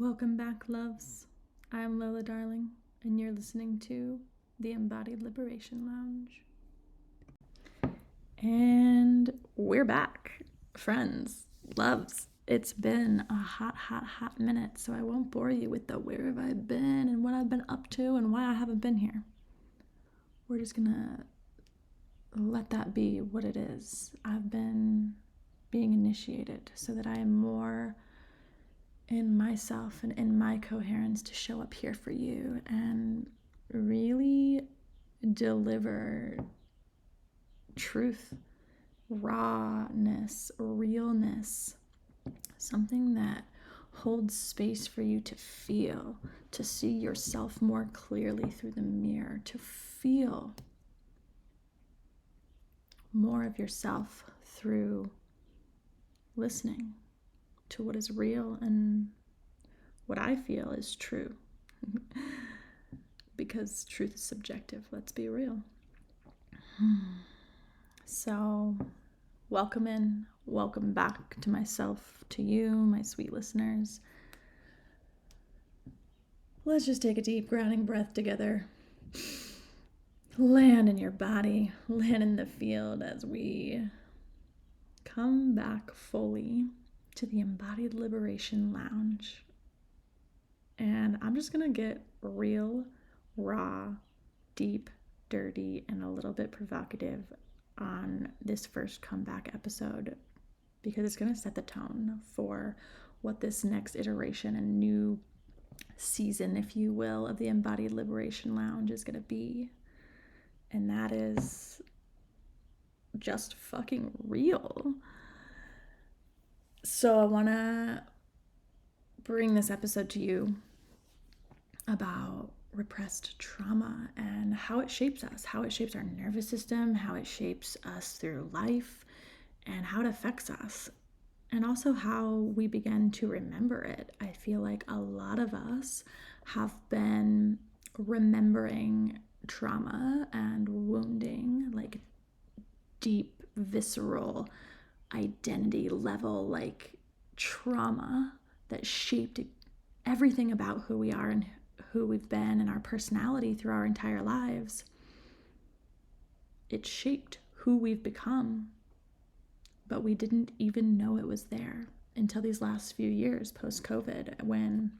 Welcome back, loves. I'm Lola Darling, and you're listening to the Embodied Liberation Lounge. And we're back, friends, loves. It's been a hot minute, so I won't bore you with the where have I been and what I've been up to and why I haven't been here. We're just gonna let that be what it is. I've been being initiated so that I am more in myself and in my coherence to show up here for you and really deliver truth, rawness, realness, something that holds space for you to feel, to see yourself more clearly through the mirror, to feel more of yourself through listening to what is real and what I feel is true. Because truth is subjective, let's be real. So, welcome back to myself, to you, my sweet listeners. Let's just take a deep grounding breath together. Land in your body, land in the field as we come back fully to the Embodied Liberation Lounge. And I'm just going to get real, raw, deep, dirty, and a little bit provocative on this first comeback episode because it's going to set the tone for what this next iteration and new season, if you will, of the Embodied Liberation Lounge is going to be. And that is just fucking real. So I want to bring this episode to you about repressed trauma and how it shapes us, how it shapes our nervous system, how it shapes us through life, and how it affects us, and also how we begin to remember it. I feel like a lot of us have been remembering trauma and wounding, like deep, visceral, identity level, like trauma that shaped everything about who we are and who we've been and our personality through our entire lives. It shaped who we've become, but we didn't even know it was there until these last few years post-COVID, when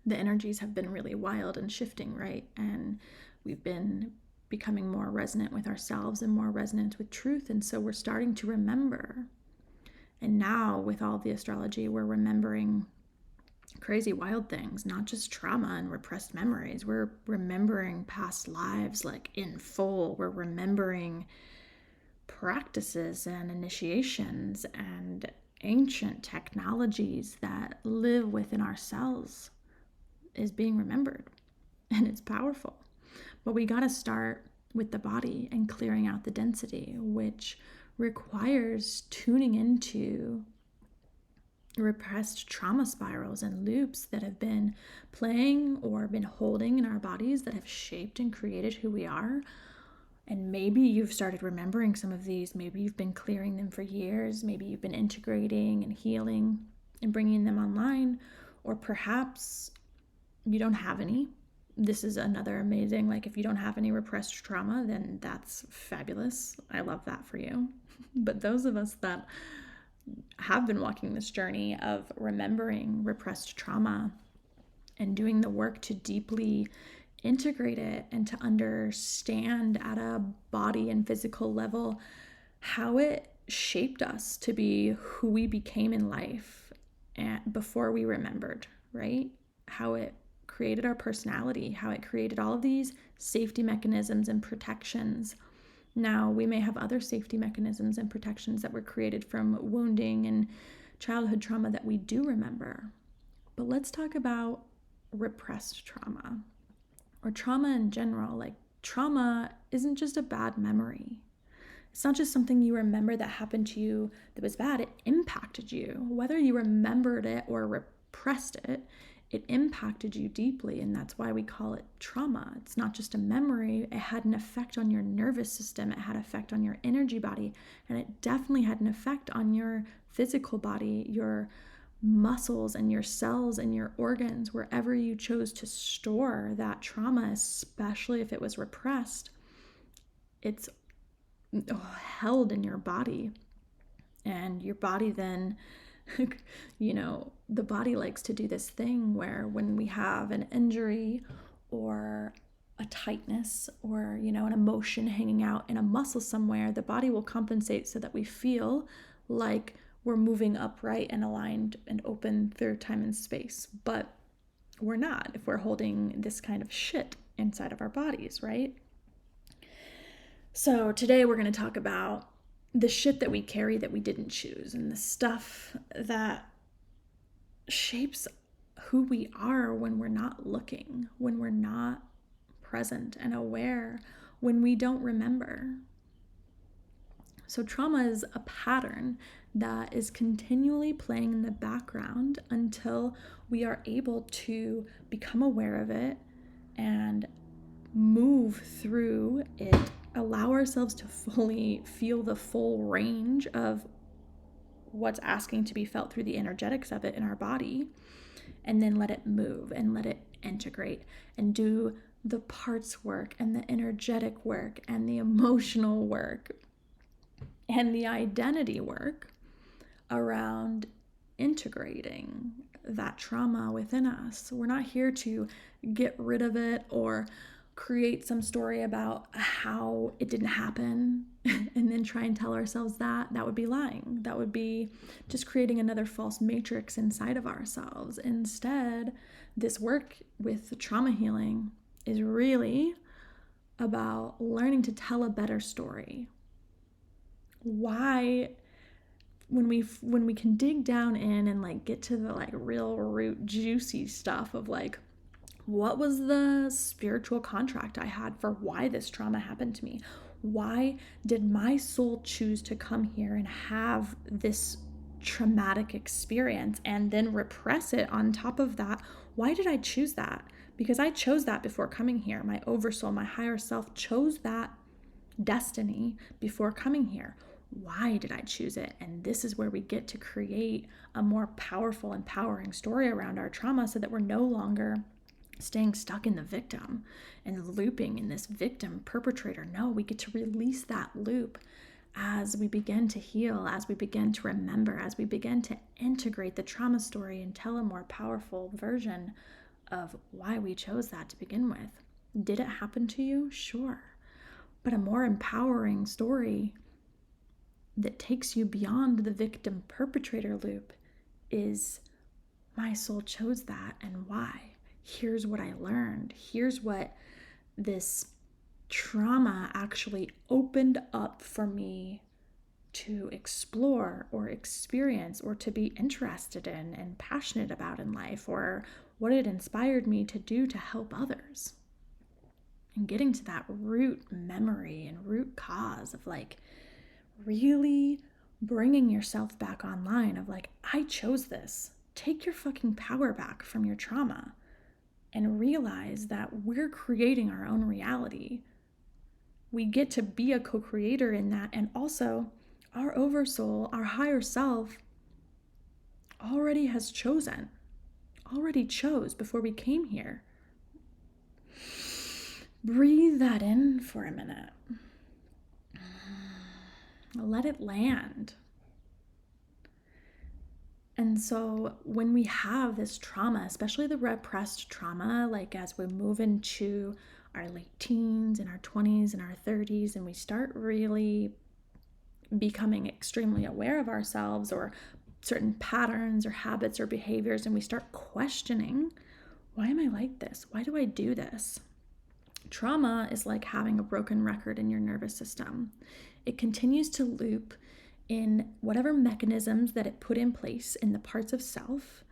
the energies have been really wild and shifting, right? And we've been becoming more resonant with ourselves and more resonant with truth. And so we're starting to remember. And now with all the astrology, we're remembering crazy wild things, not just trauma and repressed memories. We're remembering past lives like in full. We're remembering practices and initiations and ancient technologies that live within our cells is being remembered, and it's powerful. But we got to start with the body and clearing out the density, which requires tuning into repressed trauma spirals and loops that have been playing or been holding in our bodies that have shaped and created who we are. And maybe you've started remembering some of these. Maybe you've been clearing them for years. Maybe you've been integrating and healing and bringing them online. Or perhaps you don't have any. This is another amazing, like if you don't have any repressed trauma, then that's fabulous. I love that for you. But those of us that have been walking this journey of remembering repressed trauma and doing the work to deeply integrate it and to understand at a body and physical level how it shaped us to be who we became in life and before we remembered, right? How it created our personality, how it created all of these safety mechanisms and protections. Now, we may have other safety mechanisms and protections that were created from wounding and childhood trauma that we do remember. But let's talk about repressed trauma, or trauma in general. Like, trauma isn't just a bad memory. It's not just something you remember that happened to you that was bad. It impacted you. Whether you remembered it or repressed it, it impacted you deeply, and that's why we call it trauma. It's not just a memory. It had an effect on your nervous system. It had an effect on your energy body, and it definitely had an effect on your physical body, your muscles and your cells and your organs, wherever you chose to store that trauma, especially if it was repressed, it's held in your body. And your body then, the body likes to do this thing where when we have an injury or a tightness or, an emotion hanging out in a muscle somewhere, the body will compensate so that we feel like we're moving upright and aligned and open through time and space. But we're not if we're holding this kind of shit inside of our bodies, right? So today we're going to talk about the shit that we carry that we didn't choose, and the stuff that shapes who we are when we're not looking, when we're not present and aware, when we don't remember. So trauma is a pattern that is continually playing in the background until we are able to become aware of it and move through it, allow ourselves to fully feel the full range of what's asking to be felt through the energetics of it in our body, and then let it move and let it integrate and do the parts work and the energetic work and the emotional work and the identity work around integrating that trauma within us. We're not here to get rid of it or create some story about how it didn't happen and then try and tell ourselves that would be lying. That would be just creating another false matrix inside of ourselves. Instead, this work with trauma healing is really about learning to tell a better story. Why, when we can dig down in and get to the real root juicy stuff of what was the spiritual contract I had for why this trauma happened to me? Why did my soul choose to come here and have this traumatic experience and then repress it on top of that? Why did I choose that? Because I chose that before coming here. My oversoul, my higher self chose that destiny before coming here. Why did I choose it? And this is where we get to create a more powerful, empowering story around our trauma so that we're no longer staying stuck in the victim and looping in this victim perpetrator. No, we get to release that loop as we begin to heal, as we begin to remember, as we begin to integrate the trauma story and tell a more powerful version of why we chose that to begin with. Did it happen to you? Sure. But a more empowering story that takes you beyond the victim perpetrator loop is, my soul chose that, and why? Here's what I learned. Here's what this trauma actually opened up for me to explore or experience or to be interested in and passionate about in life, or what it inspired me to do to help others. And getting to that root memory and root cause of really bringing yourself back online of I chose this. Take your fucking power back from your trauma and realize that we're creating our own reality. We get to be a co-creator in that, and also our oversoul, our higher self, already chose before we came here. Breathe that in for a minute. Let it land. And so when we have this trauma, especially the repressed trauma, as we move into our late teens and our 20s and our 30s, and we start really becoming extremely aware of ourselves or certain patterns or habits or behaviors, and we start questioning, why am I like this? Why do I do this? Trauma is like having a broken record in your nervous system. It continues to loop in whatever mechanisms that it put in place in the parts of self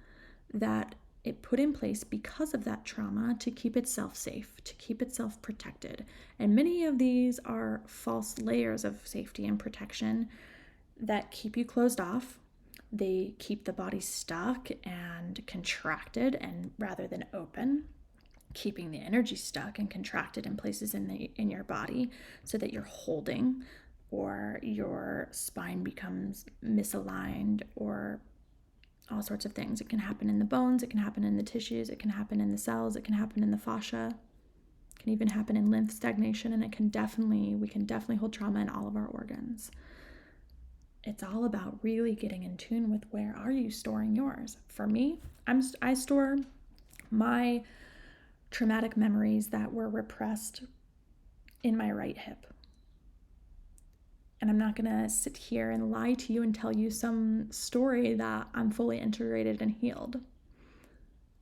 that it put in place because of that trauma to keep itself safe, to keep itself protected. And many of these are false layers of safety and protection that keep you closed off. They keep the body stuck and contracted and rather than open, keeping the energy stuck and contracted in places in your body so that you're holding, or your spine becomes misaligned, or all sorts of things. It can happen in the bones, it can happen in the tissues, it can happen in the cells, it can happen in the fascia, it can even happen in lymph stagnation, and we can definitely hold trauma in all of our organs. It's all about really getting in tune with where are you storing yours. For me, I store my traumatic memories that were repressed in my right hip. And I'm not going to sit here and lie to you and tell you some story that I'm fully integrated and healed.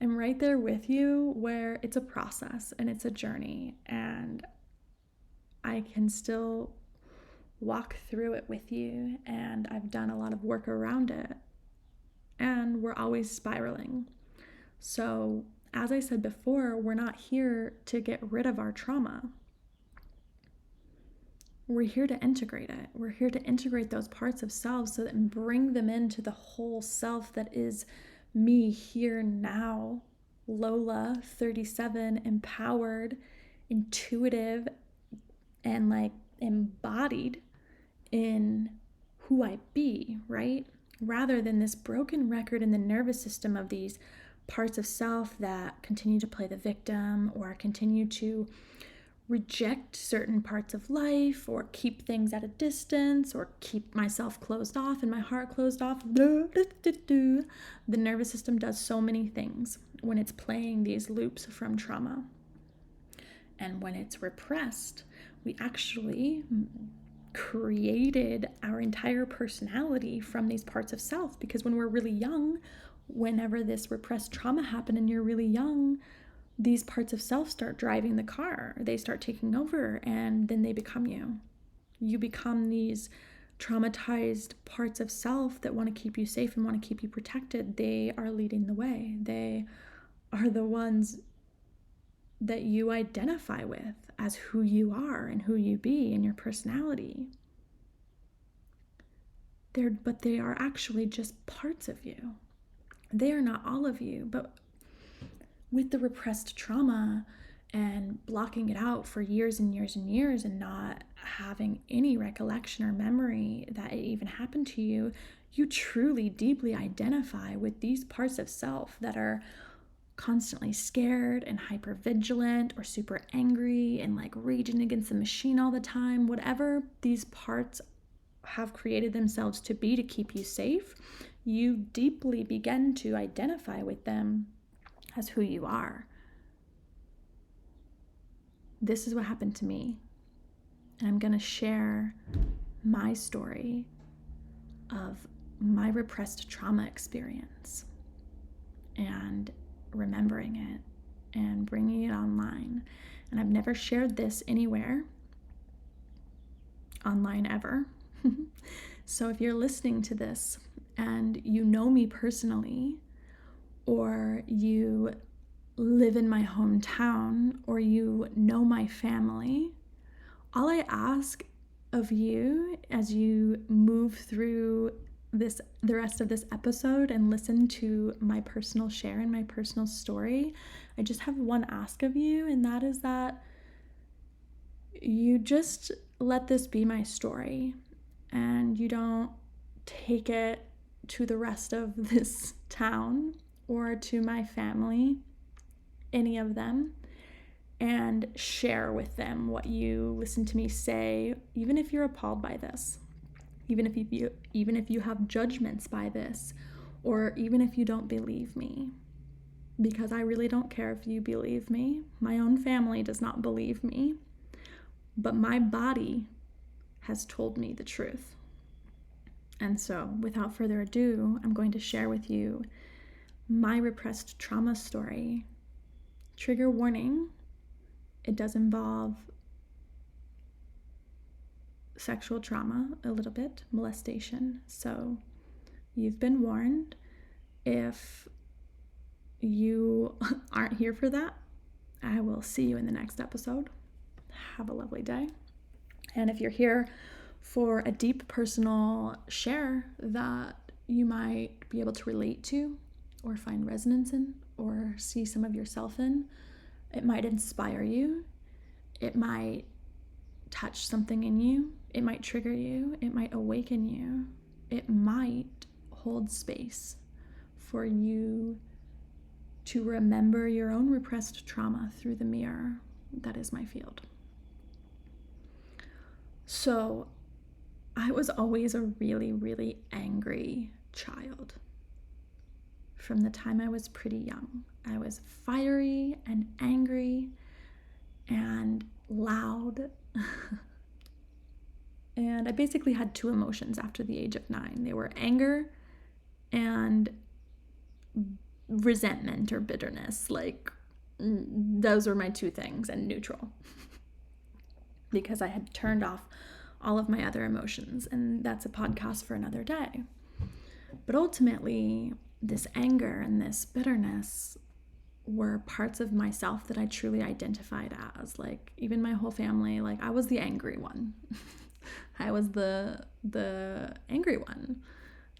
I'm right there with you where it's a process and it's a journey, and I can still walk through it with you, and I've done a lot of work around it, and we're always spiraling. So, as I said before, we're not here to get rid of our trauma. We're here to integrate it. We're here to integrate those parts of self so that and bring them into the whole self that is me here now. Lola, 37, empowered, intuitive, and like embodied in who I be, right? Rather than this broken record in the nervous system of these parts of self that continue to play the victim or continue to reject certain parts of life or keep things at a distance or keep myself closed off and my heart closed off. The nervous system does so many things when it's playing these loops from trauma. And when it's repressed, we actually created our entire personality from these parts of self, because when we're really young, whenever this repressed trauma happened and you're really young, these parts of self start driving the car. They start taking over, and then they become you. You become these traumatized parts of self that want to keep you safe and want to keep you protected. They are leading the way. They are the ones that you identify with as who you are and who you be and your personality. But they are actually just parts of you. They are not all of you. But with the repressed trauma and blocking it out for years and years and years and not having any recollection or memory that it even happened to you, you truly deeply identify with these parts of self that are constantly scared and hypervigilant or super angry and like raging against the machine all the time. Whatever these parts have created themselves to be to keep you safe, you deeply begin to identify with them as who you are. This is what happened to me. And I'm going to share my story of my repressed trauma experience and remembering it and bringing it online. And I've never shared this anywhere online ever. So if you're listening to this and you know me personally, or you live in my hometown, or you know my family, all I ask of you as you move through the rest of this episode and listen to my personal share and my personal story, I just have one ask of you, and that is that you just let this be my story and you don't take it to the rest of this town or to my family, any of them, and share with them what you listen to me say, even if you're appalled by this, even if you have judgments by this, or even if you don't believe me, because I really don't care if you believe me. My own family does not believe me, but my body has told me the truth. And so, without further ado, I'm going to share with you my repressed trauma story. Trigger warning, it does involve sexual trauma a little bit, molestation. So you've been warned. If you aren't here for that, I will see you in the next episode. Have a lovely day. And if you're here for a deep personal share that you might be able to relate to or find resonance in or see some of yourself in, it might inspire you. It might touch something in you. It might trigger you. It might awaken you. It might hold space for you to remember your own repressed trauma through the mirror that is my field. So I was always a really, really angry child. From the time I was pretty young, I was fiery and angry and loud. And I basically had two emotions after the age of 9. They were anger and resentment or bitterness. Like, those were my two things, and neutral. Because I had turned off all of my other emotions, and that's a podcast for another day. But ultimately, this anger and this bitterness were parts of myself that I truly identified as. Like, even my whole family, like, I was the angry one. I was the angry one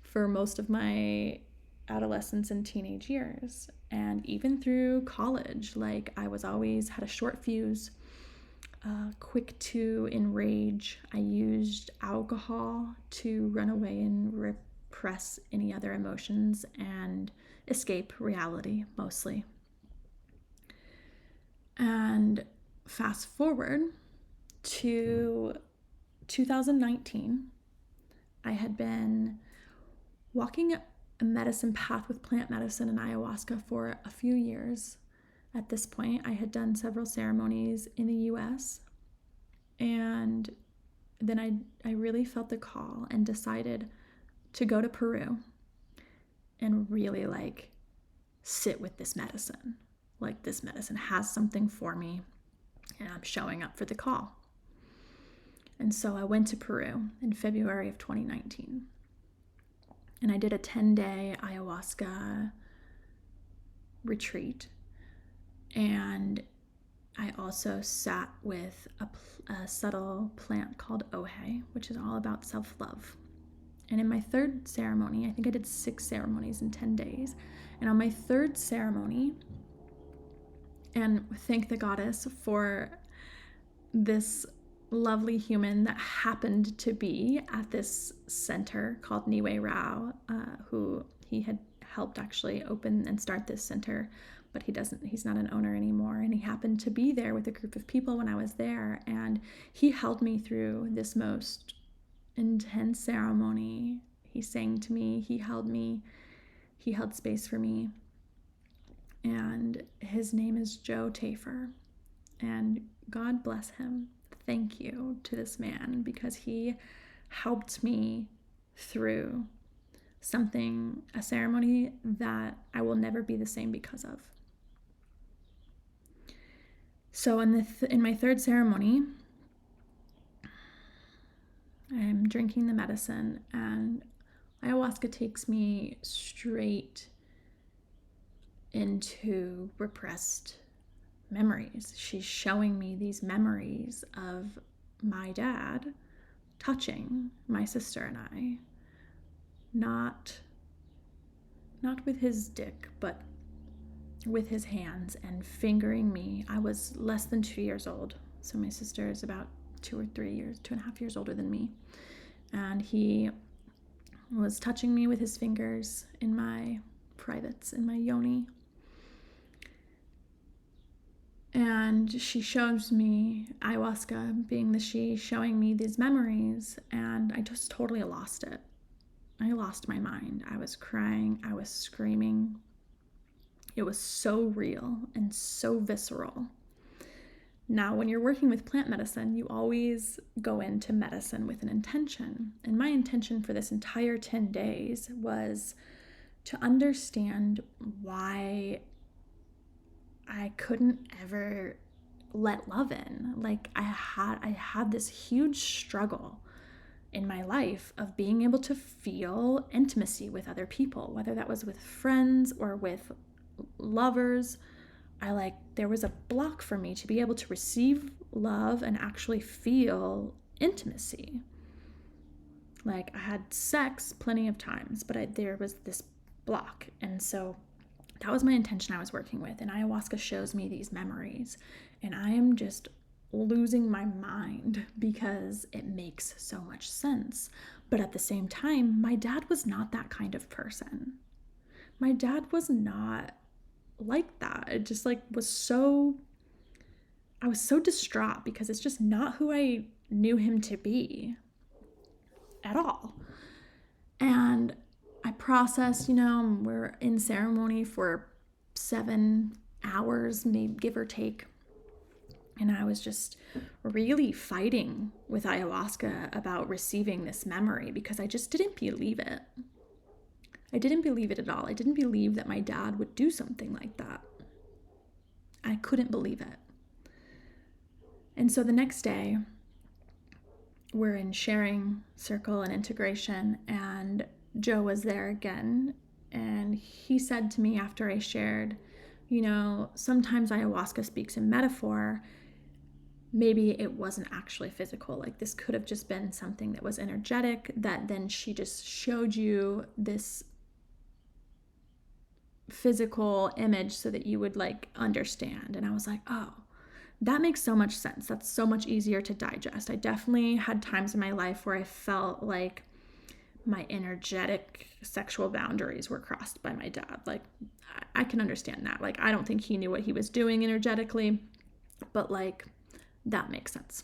for most of my adolescence and teenage years. And even through college, like, I was always had a short fuse, quick to enrage. I used alcohol to run away and repress any other emotions and escape reality, mostly. And fast forward to 2019, I had been walking a medicine path with plant medicine and ayahuasca for a few years. At this point, I had done several ceremonies in the US, and then I really felt the call and decided to go to Peru and really like sit with this medicine. Like, this medicine has something for me, and I'm showing up for the call. And so I went to Peru in February of 2019. And I did a 10-day ayahuasca retreat. And I also sat with a subtle plant called Ohe, which is all about self-love. And in my third ceremony, I think I did 6 ceremonies in 10 days. And on my third ceremony, and thank the goddess for this lovely human that happened to be at this center called Niwe Rao, who he had helped actually open and start this center, but he's not an owner anymore. And he happened to be there with a group of people when I was there. And he held me through this most intense ceremony. He sang to me, he held me, he held space for me. And his name is Joe Tafer. And God bless him. Thank you to this man, because he helped me through a ceremony that I will never be the same because of. So in my third ceremony, I'm drinking the medicine, and ayahuasca takes me straight into repressed memories. She's showing me these memories of my dad touching my sister and I. Not with his dick, but with his hands, and fingering me. I was less than 2 years old. So my sister is about 2.5 years older than me. And he was touching me with his fingers in my privates, in my yoni. And she shows me, ayahuasca being the she, showing me these memories, and I just totally lost it. I lost my mind. I was crying, I was screaming. It was so real and so visceral. Now, when you're working with plant medicine, you always go into medicine with an intention. And my intention for this entire 10 days was to understand why I couldn't ever let love in. Like, I had this huge struggle in my life of being able to feel intimacy with other people, whether that was with friends or with lovers. There was a block for me to be able to receive love and actually feel intimacy. Like, I had sex plenty of times, but there was this block. And so that was my intention I was working with. And ayahuasca shows me these memories, and I am just losing my mind because it makes so much sense. But at the same time, my dad was not that kind of person. my dad was not like that. It just like I was so distraught because it's just not who I knew him to be at all. And I processed, we're in ceremony for 7 hours, maybe give or take. And I was just really fighting with ayahuasca about receiving this memory because I just didn't believe it. I didn't believe it at all. I didn't believe that my dad would do something like that. I couldn't believe it. And so the next day, we're in sharing circle and integration, and Joe was there again. And he said to me after I shared, sometimes ayahuasca speaks in metaphor. Maybe it wasn't actually physical. Like this could have just been something that was energetic, that then she just showed you this physical image so that you would like understand. And I was like, oh, that makes so much sense. That's so much easier to digest. I definitely had times in my life where I felt like my energetic sexual boundaries were crossed by my dad. Like I can understand that. Like I don't think he knew what he was doing energetically, but like that makes sense.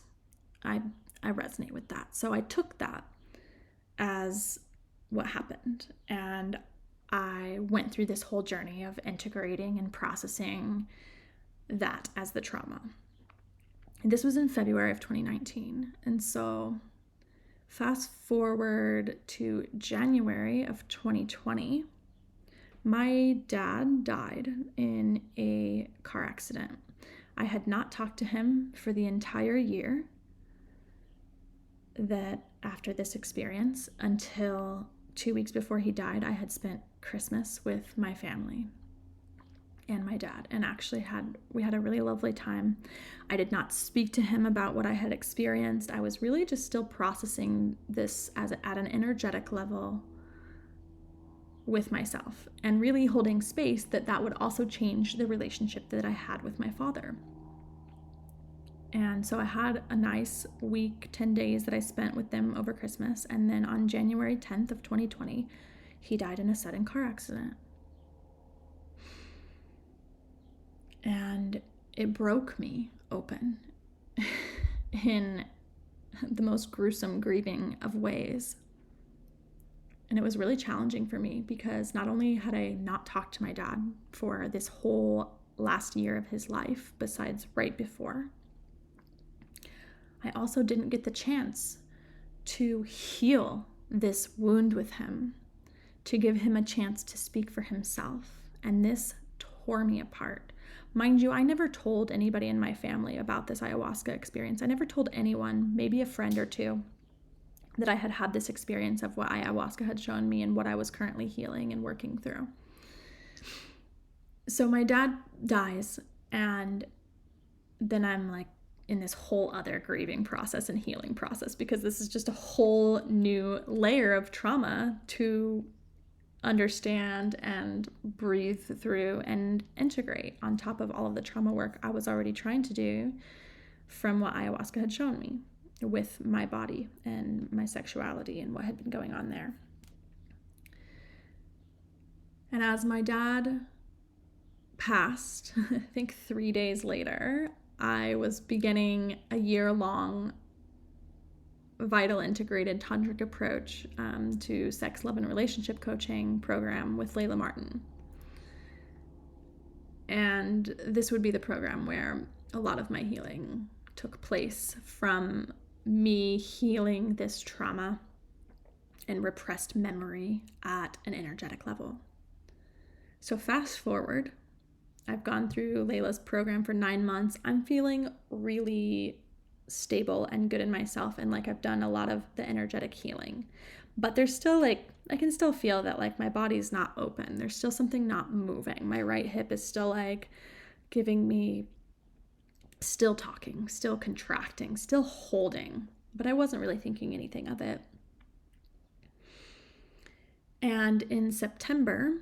I resonate with that. So I took that as what happened, and I went through this whole journey of integrating and processing that as the trauma. And this was in February of 2019. And so fast forward to January of 2020, my dad died in a car accident. I had not talked to him for the entire year that after this experience until 2 weeks before he died. I had spent Christmas with my family and my dad, and actually we had a really lovely time. I did not speak to him about what I had experienced. I was really just still processing this at an energetic level with myself, and really holding space that would also change the relationship that I had with my father. And so I had a nice week, 10 days that I spent with them over Christmas. And then on January 10th of 2020, he died in a sudden car accident. And it broke me open in the most gruesome, grieving of ways. And it was really challenging for me because not only had I not talked to my dad for this whole last year of his life, besides right before, I also didn't get the chance to heal this wound with him, to give him a chance to speak for himself. And this tore me apart. Mind you, I never told anybody in my family about this ayahuasca experience. I never told anyone, maybe a friend or two, that I had had this experience of what ayahuasca had shown me and what I was currently healing and working through. So my dad dies, and then I'm like in this whole other grieving process and healing process, because this is just a whole new layer of trauma to understand and breathe through and integrate on top of all of the trauma work I was already trying to do from what ayahuasca had shown me with my body and my sexuality and what had been going on there. And as my dad passed, I think 3 days later, I was beginning a year-long vital integrated tantric approach to sex, love, and relationship coaching program with Layla Martin. And this would be the program where a lot of my healing took place, from me healing this trauma and repressed memory at an energetic level. So fast forward, I've gone through Layla's program for 9 months. I'm feeling really stable and good in myself, and like I've done a lot of the energetic healing. But there's still like, I can still feel that like my body's not open. There's still something not moving. My right hip is still like giving me, still talking, still contracting, still holding. But I wasn't really thinking anything of it. And in September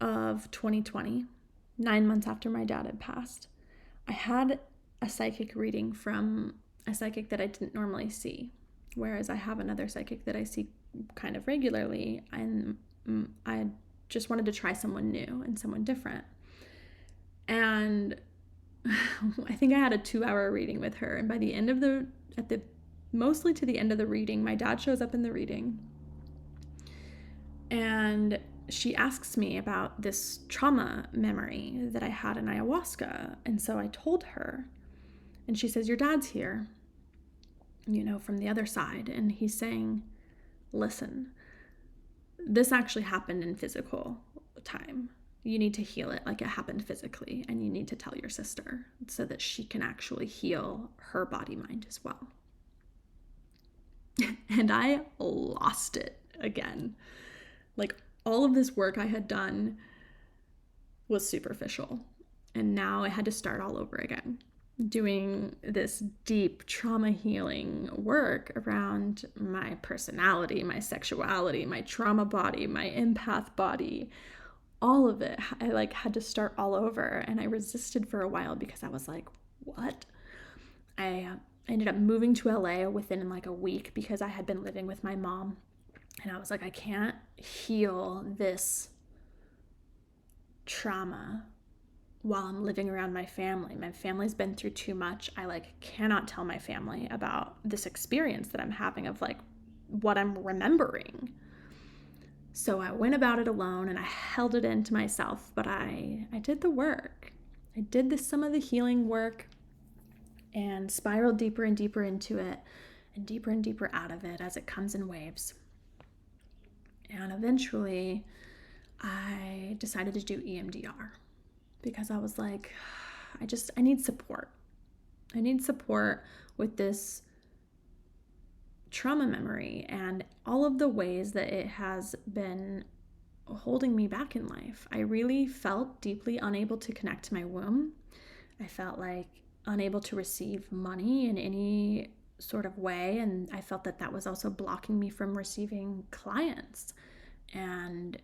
of 2020, 9 months after my dad had passed, I had a psychic reading from a psychic that I didn't normally see, whereas I have another psychic that I see kind of regularly, and I just wanted to try someone new and someone different. And I think I had a 2-hour reading with her. And by the end of mostly to the end of the reading, my dad shows up in the reading. And she asks me about this trauma memory that I had in ayahuasca. And so I told her, and she says, your dad's here, from the other side. And he's saying, listen, this actually happened in physical time. You need to heal it like it happened physically. And you need to tell your sister so that she can actually heal her body, mind as well. And I lost it again. Like, all of this work I had done was superficial. And now I had to start all over again, doing this deep trauma healing work around my personality, my sexuality, my trauma body, my empath body, all of it. I had to start all over, and I resisted for a while because I was like, what? I ended up moving to LA within a week because I had been living with my mom. And I was like, I can't heal this trauma while I'm living around my family. My family's been through too much. I cannot tell my family about this experience that I'm having of what I'm remembering. So I went about it alone and I held it into myself, but I did the work. I did some of the healing work and spiraled deeper and deeper into it and deeper out of it as it comes in waves. And eventually I decided to do EMDR because I was like, I need support. I need support with this trauma memory and all of the ways that it has been holding me back in life. I really felt deeply unable to connect to my womb. I felt unable to receive money in any sort of way, and I felt that was also blocking me from receiving clients and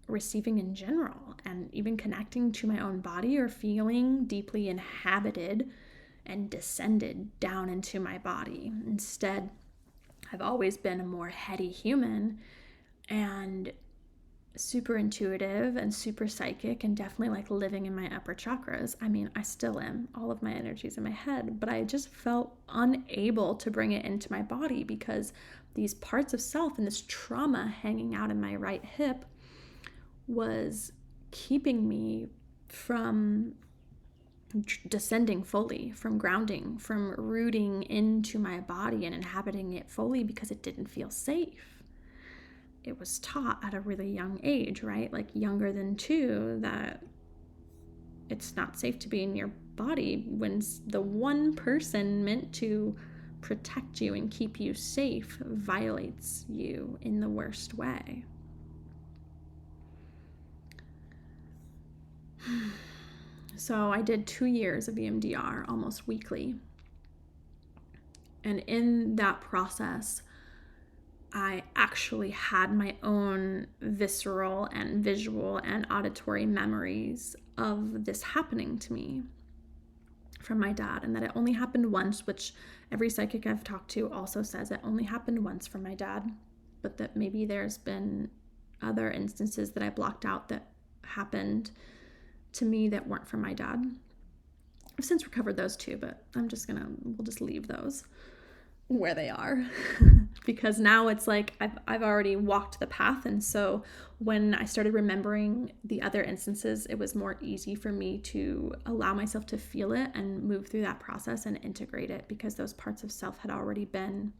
receiving in general, and even connecting to my own body or feeling deeply inhabited and descended down into my body. Instead, I've always been a more heady human and super intuitive and super psychic, and definitely living in my upper chakras. I mean, I still am. All of my energy's in my head, but I just felt unable to bring it into my body because these parts of self and this trauma hanging out in my right hip was keeping me from descending fully, from grounding, from rooting into my body and inhabiting it fully because it didn't feel safe. It was taught at a really young age, right? Younger than 2, that it's not safe to be in your body when the one person meant to protect you and keep you safe violates you in the worst way. So I did 2 years of EMDR almost weekly. And in that process, I actually had my own visceral and visual and auditory memories of this happening to me from my dad, and that it only happened once, which every psychic I've talked to also says it only happened once from my dad, but that maybe there's been other instances that I blocked out that happened to me that weren't from my dad. I've since recovered those too, but we'll just leave those where they are because now it's I've already walked the path. And so when I started remembering the other instances, it was more easy for me to allow myself to feel it and move through that process and integrate it because those parts of self had already been.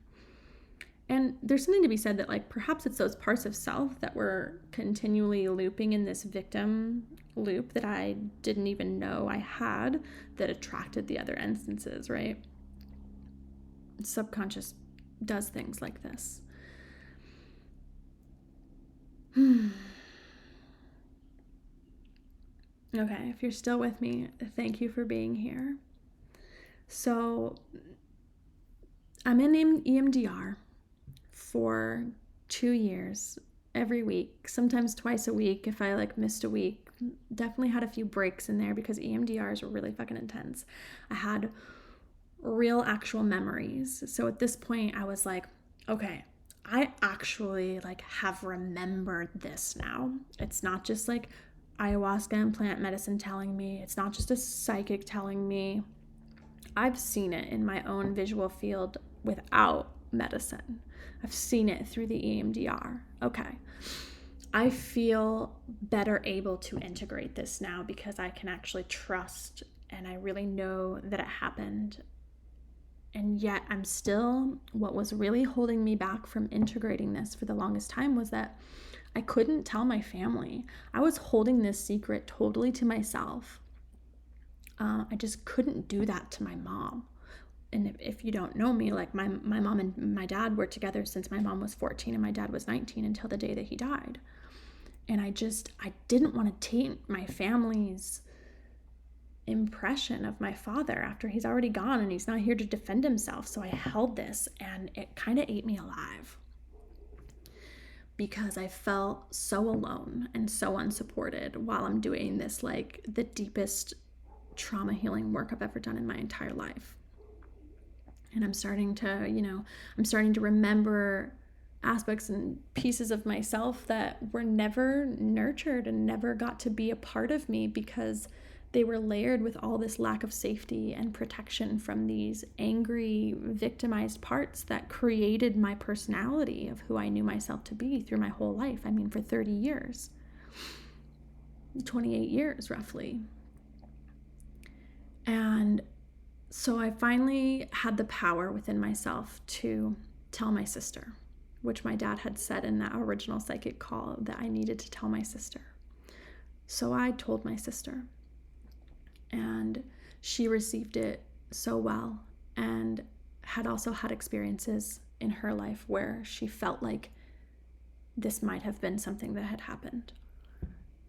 And there's something to be said that perhaps it's those parts of self that were continually looping in this victim loop that I didn't even know I had that attracted the other instances, right? Subconscious does things like this. Okay, if you're still with me, thank you for being here. So I'm in EMDR for 2 years, every week, sometimes twice a week if I missed a week. Definitely had a few breaks in there because EMDR is really fucking intense. I had real actual memories. So at this point I was like, okay, I actually like have remembered this now. It's not just like ayahuasca and plant medicine telling me. It's not just a psychic telling me. I've seen it in my own visual field without medicine. I've seen it through the EMDR. Okay. I feel better able to integrate this now because I can actually trust and I really know that it happened. And yet I'm still, what was really holding me back from integrating this for the longest time was that I couldn't tell my family. I was holding this secret totally to myself. I just couldn't do that to my mom. And if you don't know me, like my mom and my dad were together since my mom was 14 and my dad was 19 until the day that he died. And I didn't want to taint my family's impression of my father after he's already gone and he's not here to defend himself. So I held this and it kind of ate me alive because I felt so alone and so unsupported while I'm doing this, like the deepest trauma healing work I've ever done in my entire life. And I'm starting to remember aspects and pieces of myself that were never nurtured and never got to be a part of me because they were layered with all this lack of safety and protection from these angry, victimized parts that created my personality of who I knew myself to be through my whole life. I mean, for 30 years, 28 years roughly. And so I finally had the power within myself to tell my sister, which my dad had said in that original psychic call that I needed to tell my sister. So I told my sister, and she received it so well and had also had experiences in her life where she felt like this might have been something that had happened.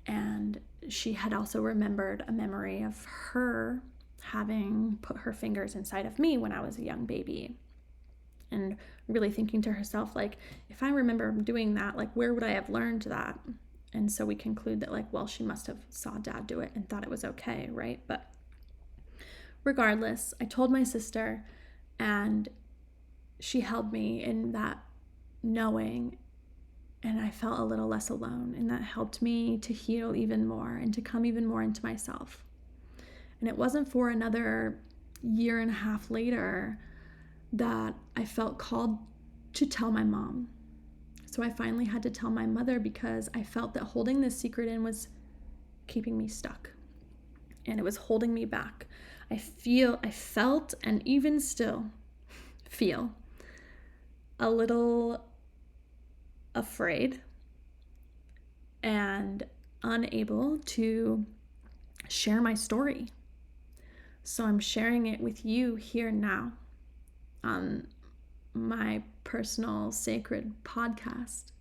And she had also remembered a memory of her having put her fingers inside of me when I was a young baby. And really thinking to herself, like, if I remember doing that, like, where would I have learned that? And so we conclude that, like, well, she must have saw dad do it and thought it was okay, right? But regardless, I told my sister, and she held me in that knowing, and I felt a little less alone, and that helped me to heal even more and to come even more into myself. And it wasn't for another year and a half later that I felt called to tell my mom. So I finally had to tell my mother because I felt that holding this secret in was keeping me stuck. And it was holding me back. I felt, and even still feel a little afraid and unable to share my story. So I'm sharing it with you here now on my personal sacred podcast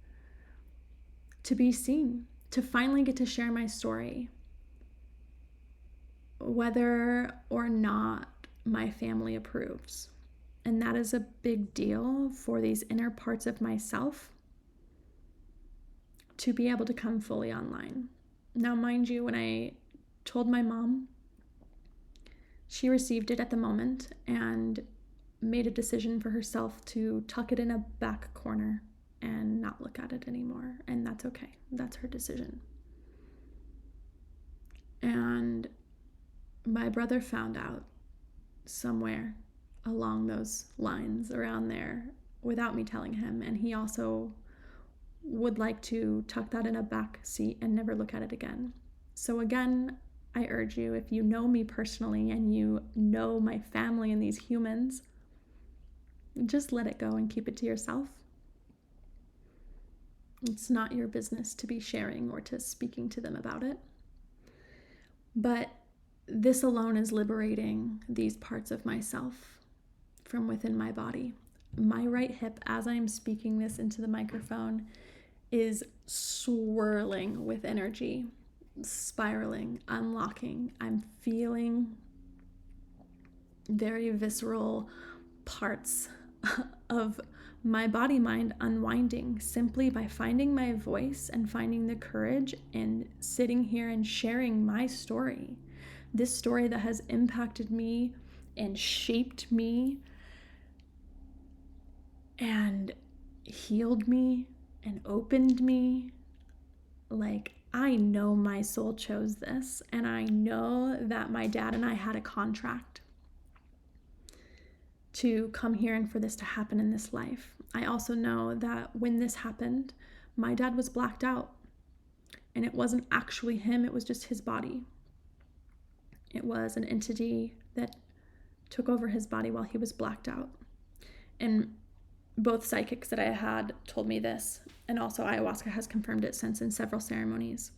to be seen, to finally get to share my story, whether or not my family approves. And that is a big deal for these inner parts of myself to be able to come fully online. Now, mind you, when I told my mom, she received it at the moment and made a decision for herself to tuck it in a back corner and not look at it anymore. And that's okay. That's her decision. And my brother found out somewhere along those lines around there without me telling him. And he also would like to tuck that in a back seat and never look at it again. So again, I urge you, if you know me personally and you know my family and these humans, just let it go and keep it to yourself. It's not your business to be sharing or to speaking to them about it. But this alone is liberating these parts of myself from within my body. My right hip, as I'm speaking this into the microphone, is swirling with energy, spiraling, unlocking. I'm feeling very visceral parts of my body mind unwinding simply by finding my voice and finding the courage and sitting here and sharing my story. This story that has impacted me and shaped me and healed me and opened me. Like, I know my soul chose this, and I know that my dad and I had a contract to come here and for this to happen in this life. I also know that when this happened, my dad was blacked out, and it wasn't actually him, it was just his body. It was an entity that took over his body while he was blacked out. And both psychics that I had told me this, and also ayahuasca has confirmed it since in several ceremonies.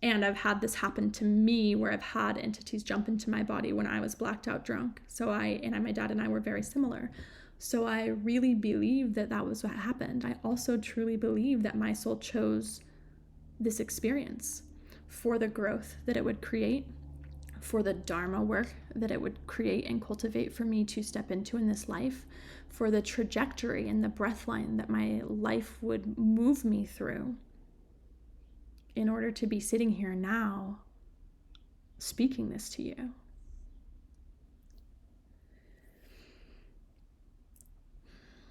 And I've had this happen to me where I've had entities jump into my body when I was blacked out drunk. So my dad and I were very similar. So I really believe that that was what happened. I also truly believe that my soul chose this experience for the growth that it would create, for the Dharma work that it would create and cultivate for me to step into in this life, for the trajectory and the breath line that my life would move me through in order to be sitting here now speaking this to you.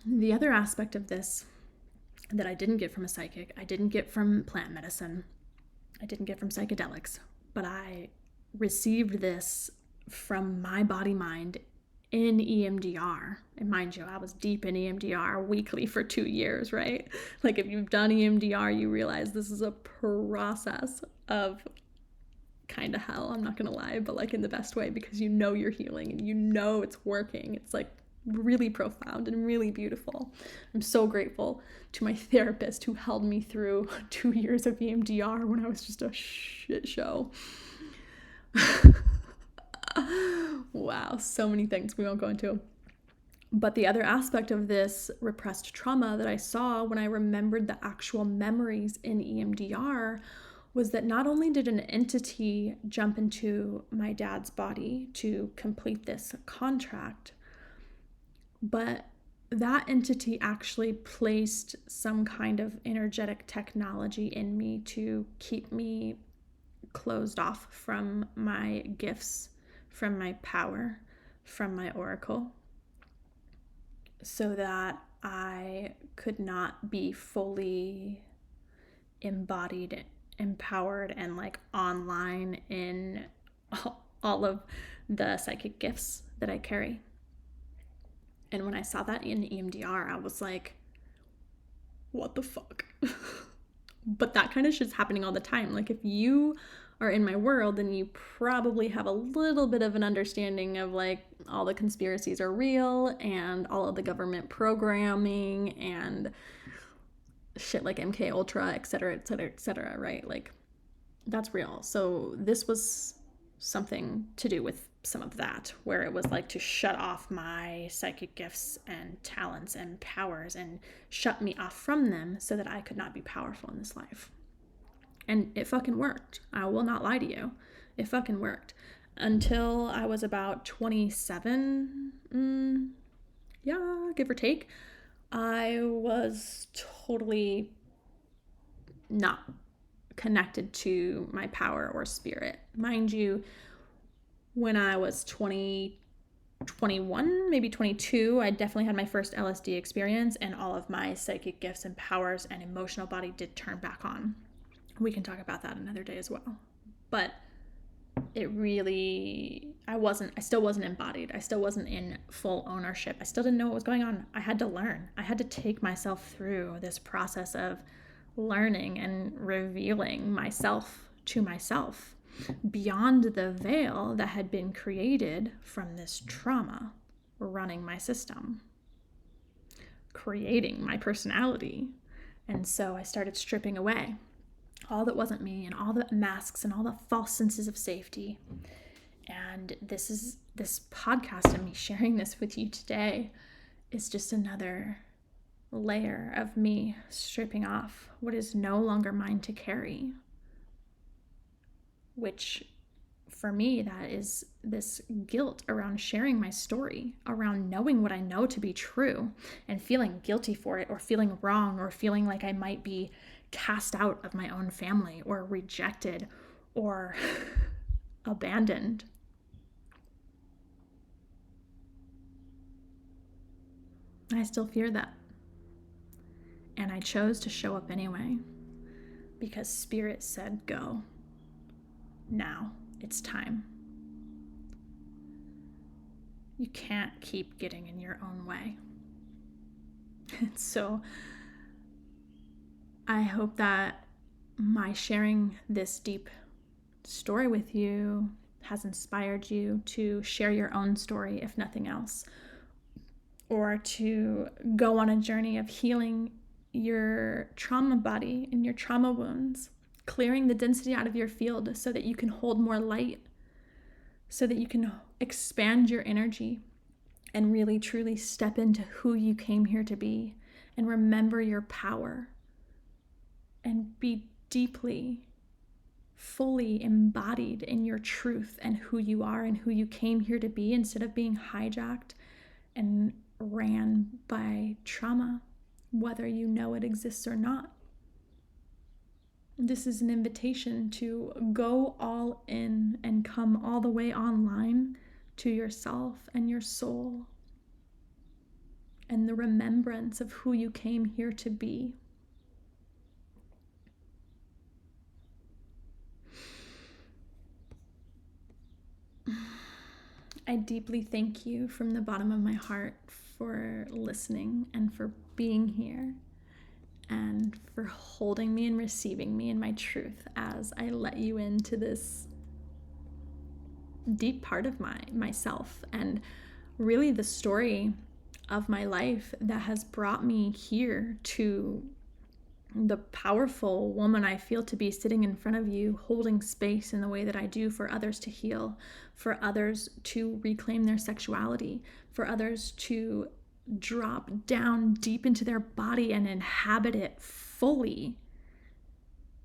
The other aspect of this that I didn't get from a psychic, I didn't get from plant medicine, I didn't get from psychedelics, but I received this from my body-mind in EMDR. And mind you, I was deep in EMDR weekly for 2 years, right? Like, if you've done EMDR, you realize this is a process of kind of hell, I'm not gonna lie, but like in the best way, because you know you're healing and you know it's working. It's like really profound and really beautiful. I'm so grateful to my therapist who held me through 2 years of EMDR when I was just a shit show. Wow, so many things we won't go into. But the other aspect of this repressed trauma that I saw when I remembered the actual memories in EMDR was that not only did an entity jump into my dad's body to complete this contract, but that entity actually placed some kind of energetic technology in me to keep me closed off from my gifts, from my power, from my oracle, so that I could not be fully embodied, empowered, and like online in all of the psychic gifts that I carry. And when I saw that in EMDR, I was like, what the fuck? But that kind of shit's happening all the time. Like, if you are in my world, then you probably have a little bit of an understanding of like all the conspiracies are real and all of the government programming and shit like MK Ultra, et cetera, right? Like, that's real. So this was something to do with some of that, where it was like to shut off my psychic gifts and talents and powers and shut me off from them so that I could not be powerful in this life. And it fucking worked. I will not lie to you. It fucking worked. Until I was about 27, give or take, I was totally not connected to my power or spirit. Mind you, when I was 21, maybe 22, I definitely had my first LSD experience, and all of my psychic gifts and powers and emotional body did turn back on. We can talk about that another day as well. But it really, I still wasn't embodied. I still wasn't in full ownership. I still didn't know what was going on. I had to learn. I had to take myself through this process of learning and revealing myself to myself beyond the veil that had been created from this trauma running my system, creating my personality. And so I started stripping away all that wasn't me and all the masks and all the false senses of safety. And this podcast and me sharing this with you today is just another layer of me stripping off what is no longer mine to carry, which for me, that is this guilt around sharing my story, around knowing what I know to be true and feeling guilty for it, or feeling wrong, or feeling like I might be cast out of my own family or rejected or abandoned. I still fear that. And I chose to show up anyway because Spirit said, go. Now it's time. You can't keep getting in your own way. And so I hope that my sharing this deep story with you has inspired you to share your own story, if nothing else, or to go on a journey of healing your trauma body and your trauma wounds, clearing the density out of your field so that you can hold more light, so that you can expand your energy and really truly step into who you came here to be and remember your power and be deeply, fully embodied in your truth and who you are and who you came here to be, instead of being hijacked and ran by trauma, whether you know it exists or not. This is an invitation to go all in and come all the way online to yourself and your soul and the remembrance of who you came here to be. I deeply thank you from the bottom of my heart for listening and for being here and for holding me and receiving me in my truth as I let you into this deep part of myself and really the story of my life that has brought me here to the powerful woman I feel to be, sitting in front of you, holding space in the way that I do for others to heal, for others to reclaim their sexuality, for others to drop down deep into their body and inhabit it fully,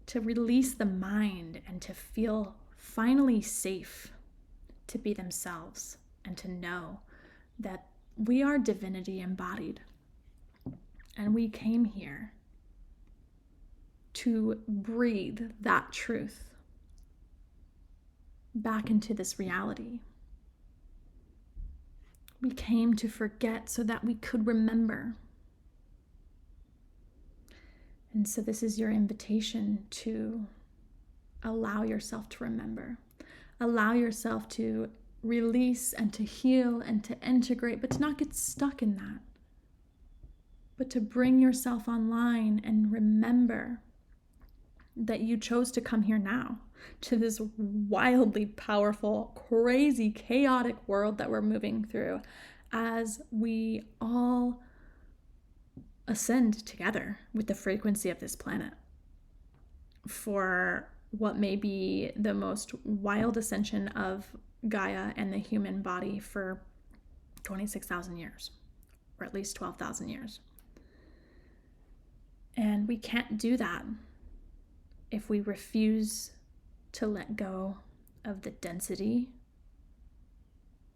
to release the mind and to feel finally safe to be themselves and to know that we are divinity embodied and we came here to breathe that truth back into this reality. We came to forget so that we could remember. And so this is your invitation to allow yourself to remember. Allow yourself to release and to heal and to integrate, but to not get stuck in that. But to bring yourself online and remember that you chose to come here now to this wildly powerful, crazy, chaotic world that we're moving through as we all ascend together with the frequency of this planet for what may be the most wild ascension of Gaia and the human body for 26,000 years, or at least 12,000 years. And we can't do that if we refuse to let go of the density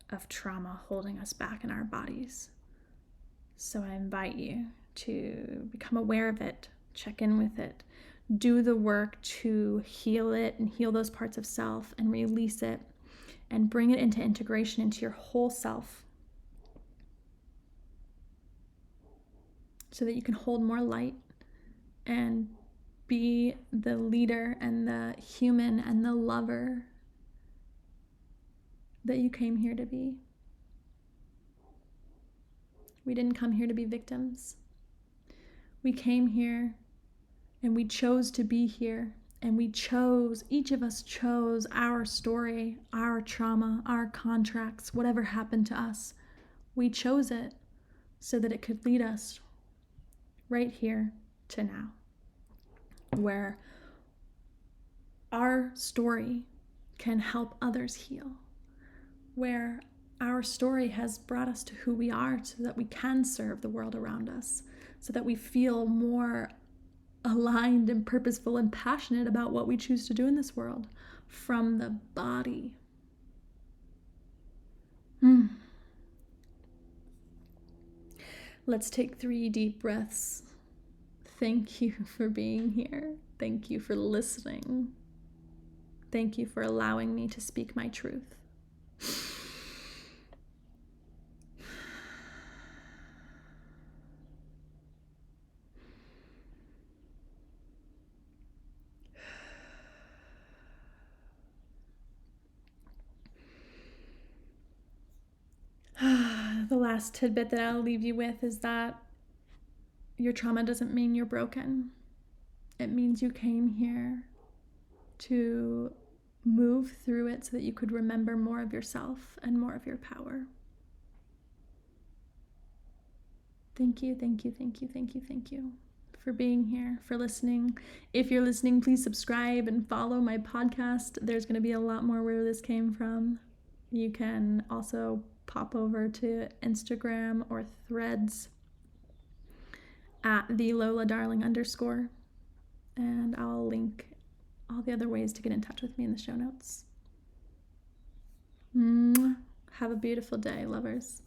of trauma holding us back in our bodies. So I invite you to become aware of it, check in with it, do the work to heal it and heal those parts of self and release it and bring it into integration into your whole self so that you can hold more light and be the leader and the human and the lover that you came here to be. We didn't come here to be victims. We came here and we chose to be here, and each of us chose our story, our trauma, our contracts, whatever happened to us. We chose it so that it could lead us right here to now, where our story can help others heal, where our story has brought us to who we are so that we can serve the world around us, so that we feel more aligned and purposeful and passionate about what we choose to do in this world from the body. Let's take 3 deep breaths. Thank you for being here. Thank you for listening. Thank you for allowing me to speak my truth. last tidbit that I'll leave you with is that your trauma doesn't mean you're broken. It means you came here to move through it so that you could remember more of yourself and more of your power. Thank you, thank you, thank you, thank you, thank you for being here, for listening. If you're listening, please subscribe and follow my podcast. There's going to be a lot more where this came from. You can also pop over to Instagram or Threads at @TheLolaDarling_, and I'll link all the other ways to get in touch with me in the show notes. Have a beautiful day, lovers.